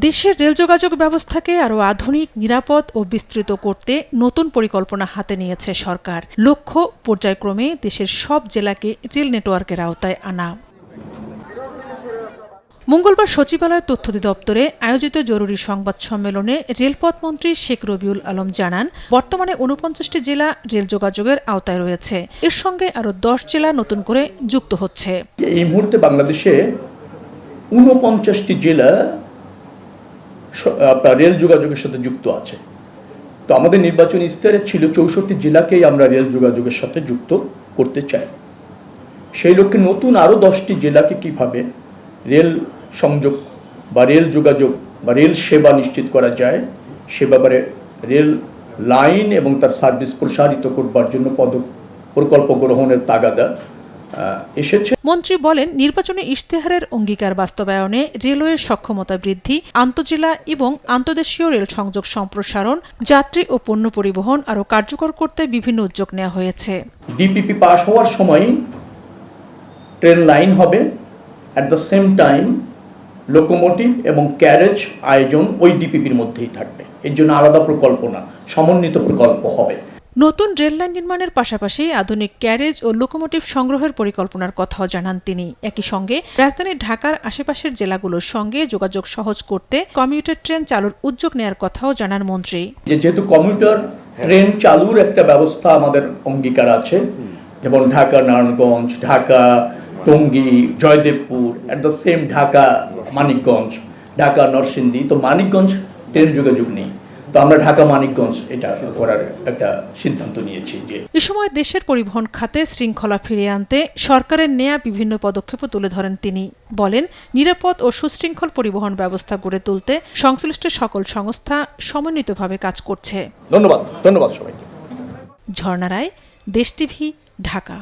দেশের রেল যোগাযোগ ব্যবস্থাকে আরও আধুনিক, নিরাপদ ও বিস্তৃত করতে নতুন পরিকল্পনা হাতে নিয়েছে সরকার। লক্ষ্য পর্যায়ক্রমে দেশের সব জেলাকে রেল নেটওয়ার্কের আওতায় আনা। মঙ্গলবার সচিবালয় তথ্য অধিদপ্তরে আয়োজিত জরুরি সংবাদ সম্মেলনে রেলপথ মন্ত্রী শেখ রবিউল আলম জানান, বর্তমানে ৪৯টি জেলা রেল যোগাযোগের আওতায় রয়েছে। এর সঙ্গে আরও ১০ জেলা নতুন করে যুক্ত হচ্ছে। এই মুহূর্তে বাংলাদেশে ৪৯টি জেলা রেল যোগাযোগের সাথে যুক্ত আছে। তো আমাদের নির্বাচনী ইশতেহারে ছিল ৬৪ জেলাকেই আমরা রেল যোগাযোগের সাথে যুক্ত করতে চাই। সেই লক্ষ্যে নতুন আরও 10টি জেলাকে কিভাবে রেল সংযোগ বা রেল যোগাযোগ বা রেল সেবা নিশ্চিত করা যায় সে ব্যাপারে রেল লাইন এবং তার সার্ভিস প্রসারিত করবার জন্য প্রকল্প গ্রহণের তাগাদা এসেছে। মন্ত্রী বলেন, নির্বাচনী ইশতেহারের অঙ্গীকার বাস্তবায়নে রেলওয়ের সক্ষমতা বৃদ্ধি, আন্তঃজেলা এবং আন্তঃদেশীয় রেল সংযোগ সম্প্রসারণ, যাত্রী ও পণ্য পরিবহন আরও কার্যকর করতে বিভিন্ন উদ্যোগ নেওয়া হয়েছে। ডিপিপি পাস হওয়ার সময় ট্রেন লাইন হবে, at the same time locomotive এবং ক্যারেজ আয়োজন ওই ডিপিপির মধ্যেই থাকবে। এর জন্য আলাদা প্রকল্প না, সমন্বিত প্রকল্প হবে। নতুন রেল লাইন নির্মাণের পাশাপাশি আধুনিক ক্যারেজ ও লোকোমোটিভ সংগ্রহের পরিকল্পনার কথাও জানান তিনি। একই সঙ্গে রাজধানী ঢাকার আশেপাশের জেলাগুলোর সঙ্গে যোগাযোগ সহজ করতে কমিউটার ট্রেন চালুর উদ্যোগ নেওয়ার কথাও জানান মন্ত্রী। যেহেতু কমিউটার ট্রেন চালুর একটা ব্যবস্থা আমাদের অঙ্গীকার আছে, যেমন Dhaka Narayanganj, Dhaka Tongi, Joydebpur, at the same Dhaka Manikganj, Dhaka Narsingdi. তো মানিকগঞ্জ ট্রেন যোগাযোগ নেই, তো আমরা ঢাকা মানিকগঞ্জ এটা করার একটা সিদ্ধান্ত নিয়েছি। যে এ সময় দেশের পরিবহন খাতে শৃঙ্খলা ফিরিয়ে আনতে সরকারের নেয়া বিভিন্ন পদক্ষেপও তুলে ধরেন তিনি। বলেন, নিরাপদ ও সুশৃঙ্খল পরিবহন ব্যবস্থা গড়ে তুলতে সংশ্লিষ্ট সকল সংস্থা সমন্বিতভাবে কাজ করছে। ধন্যবাদ সবাইকে। ঝর্ণা রায়, দেশ টিভি, ঢাকা।